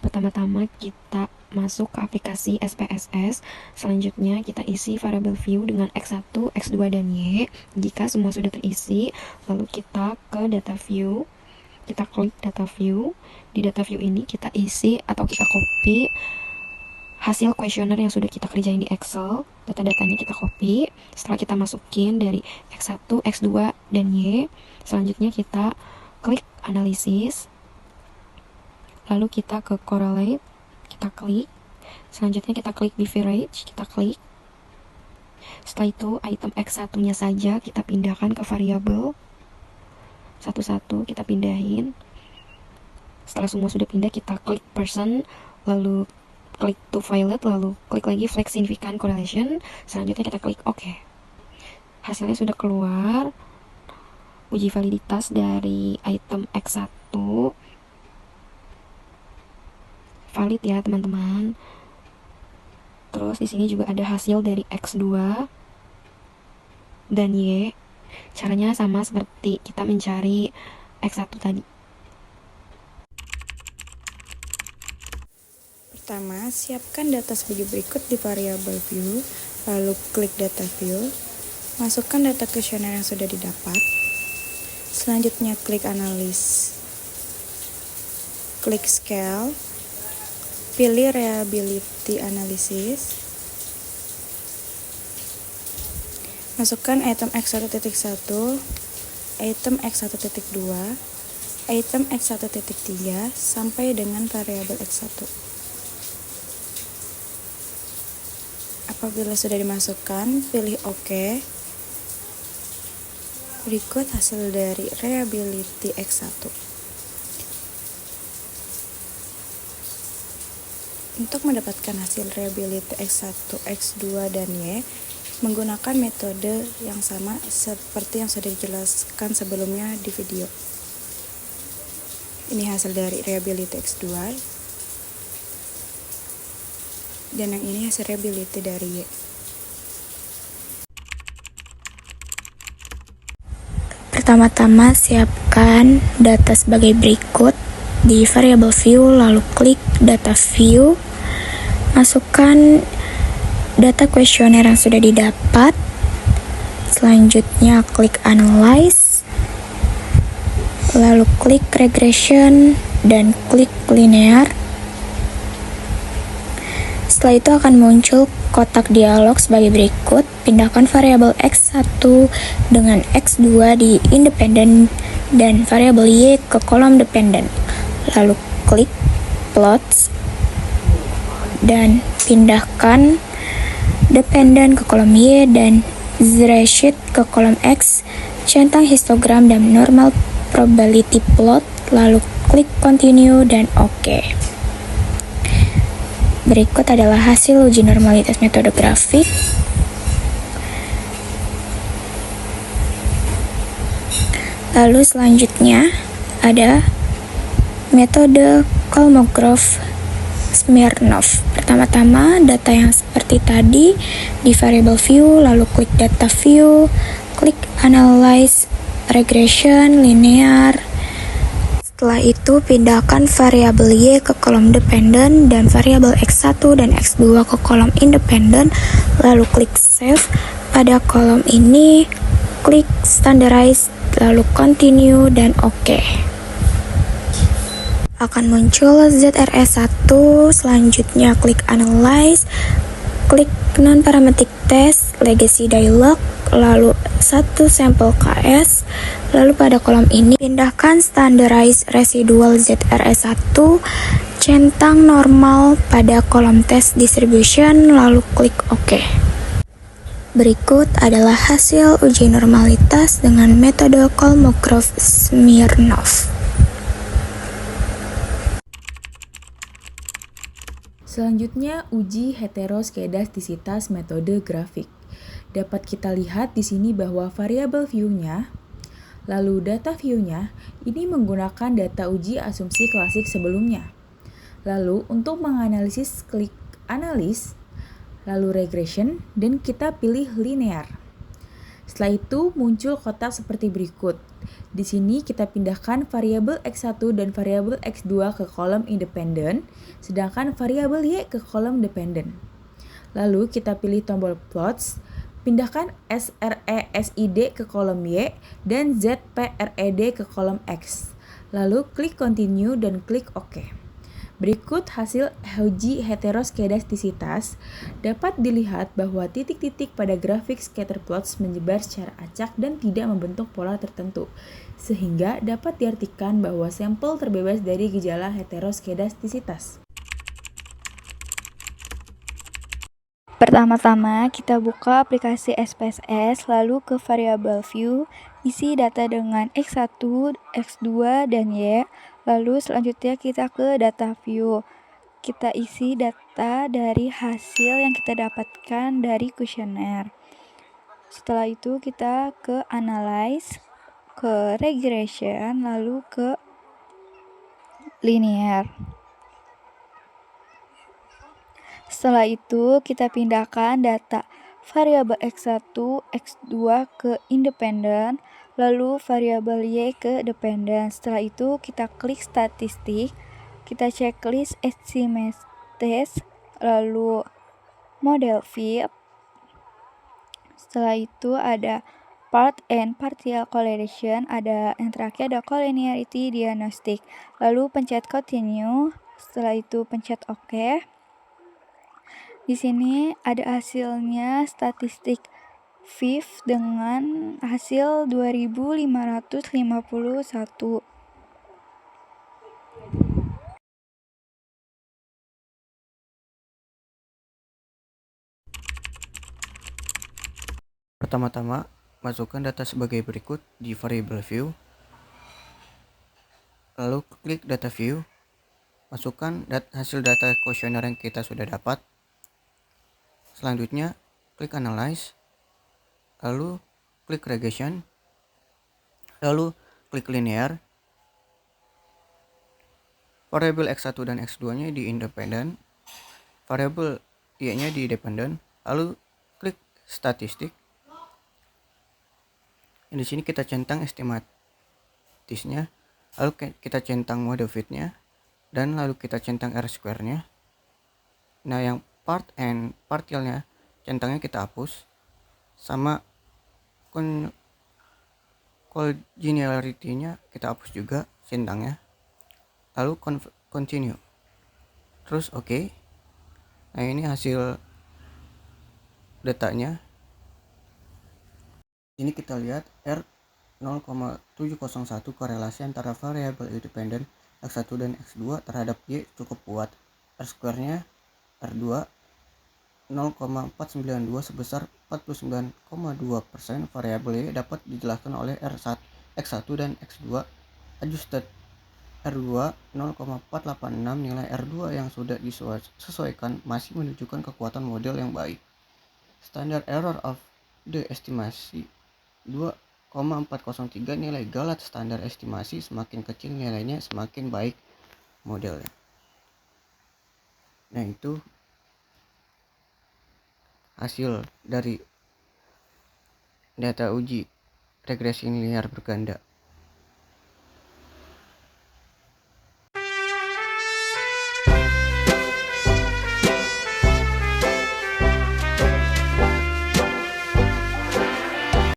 Pertama-tama kita masuk ke aplikasi SPSS. Selanjutnya kita isi variable view dengan X1, X2, dan Y. Jika semua sudah terisi, lalu kita ke data view. Kita klik data view. Di data view ini kita isi atau kita copy hasil kuesioner yang sudah kita kerjain di Excel. Data-datanya kita copy. Setelah kita masukin dari X1, X2, dan Y, selanjutnya kita klik analisis. Lalu kita ke correlate, kita klik. Selanjutnya kita klik beverage, kita klik. Setelah itu item X1-nya saja kita pindahkan ke variabel. Satu-satu kita pindahin. Setelah semua sudah pindah, kita klik person, lalu klik to violet, lalu klik lagi flex significant correlation. Selanjutnya kita klik OK. Hasilnya sudah keluar. Uji validitas dari item X1 valid ya teman-teman. Terus di sini juga ada hasil dari X2 dan Y. Caranya sama seperti kita mencari X1 tadi. Pertama, siapkan data sebagai berikut di variabel view, lalu klik data view, masukkan data kuesioner yang sudah didapat. Selanjutnya klik analis, klik scale, pilih reliability analysis, masukkan item X1.1, item X1.2, item X1.3 sampai dengan variabel X1. Apabila sudah dimasukkan, pilih OK. Berikut hasil dari reliability X1. Untuk mendapatkan hasil reliability X1, X2, dan Y, menggunakan metode yang sama seperti yang sudah dijelaskan sebelumnya di video. Ini hasil dari reliability X2, dan yang ini hasil reliability dari Y. Pertama-tama siapkan data sebagai berikut di variable view, lalu klik data view, masukkan data kuesioner yang sudah didapat. Selanjutnya klik analyze, lalu klik regression dan klik linear. Setelah itu akan muncul kotak dialog sebagai berikut. Pindahkan variabel X1 dengan X2 di independent dan variabel Y ke kolom dependent. Lalu klik plots dan pindahkan dependent ke kolom Y dan z-sheet ke kolom X. Centang histogram dan normal probability plot, lalu klik continue dan OK. Berikut adalah hasil uji normalitas metode grafik. Lalu selanjutnya ada metode Kolmogorov-Smirnov. Pertama-tama data yang seperti tadi di variable view, lalu klik data view, klik analyze, regression, linear. Setelah itu pindahkan variabel Y ke kolom dependent dan variabel X1 dan X2 ke kolom independent, lalu klik save. Pada kolom ini klik standardize, lalu continue dan OK. Akan muncul ZRS1, selanjutnya klik analyze, klik non-parametric test, legacy dialog, lalu satu sampel KS, lalu pada kolom ini pindahkan standardized residual ZRS1, centang normal pada kolom test distribution, lalu klik OK. Berikut adalah hasil uji normalitas dengan metode Kolmogorov-Smirnov. Selanjutnya, uji heteroskedastisitas metode grafik. Dapat kita lihat di sini bahwa variabel view-nya, lalu data view-nya, ini menggunakan data uji asumsi klasik sebelumnya. Lalu, untuk menganalisis, klik analis, lalu regression, dan kita pilih linear. Setelah itu, muncul kotak seperti berikut. Di sini kita pindahkan variabel X1 dan variabel X2 ke kolom independen, sedangkan variabel Y ke kolom dependen. Lalu kita pilih tombol plots, pindahkan SRE/SID ke kolom Y dan ZPRED ke kolom X. Lalu klik continue dan klik OK. Berikut hasil uji heteroskedastisitas. Dapat dilihat bahwa titik-titik pada grafik scatter plots menyebar secara acak dan tidak membentuk pola tertentu, sehingga dapat diartikan bahwa sampel terbebas dari gejala heteroskedastisitas. Pertama-tama, kita buka aplikasi SPSS, lalu ke variable view, isi data dengan X1, X2, dan Y, lalu selanjutnya kita ke data view. Kita isi data dari hasil yang kita dapatkan dari kuesioner. Setelah itu kita ke analyze, ke regression, lalu ke linear. Setelah itu kita pindahkan data variabel X1, X2 ke independen, lalu variabel Y ke dependen. Setelah itu kita klik statistik, kita checklist estimates, lalu model fit. Setelah itu ada part and partial correlation, ada yang terakhir ada collinearity diagnostic. Lalu pencet continue, setelah itu pencet OK. Di sini ada hasilnya statistik FIF dengan hasil 2551. Pertama-tama, masukkan data sebagai berikut di variable view. Lalu klik data view. Masukkan hasil data kuesioner yang kita sudah dapat. Selanjutnya, klik analyze. Lalu klik regression. Lalu klik linear. Variabel X1 dan X2-nya di independen. Variabel Y-nya di dependen. Lalu klik statistik. Di sini kita centang estimatisnya, lalu kita centang model fit-nya, dan lalu kita centang R-square-nya. Nah, yang part and partialnya centangnya kita hapus, sama collinearity-nya kita hapus juga centangnya. Lalu continue. Terus OK. Nah, ini hasil datanya. Ini kita lihat R 0,701 korelasi antara variabel independen X1 dan X2 terhadap Y cukup kuat. R-square-nya R2 0,492 sebesar 49,2%. Variabel Y dapat dijelaskan oleh X1 dan X2. Adjusted R2 0,486. Nilai R2 yang sudah disesuaikan masih menunjukkan kekuatan model yang baik. Standard error of the estimasi 2,403. Nilai galat standar estimasi semakin kecil nilainya semakin baik modelnya. Nah, itu hasil dari data uji regresi linear berganda.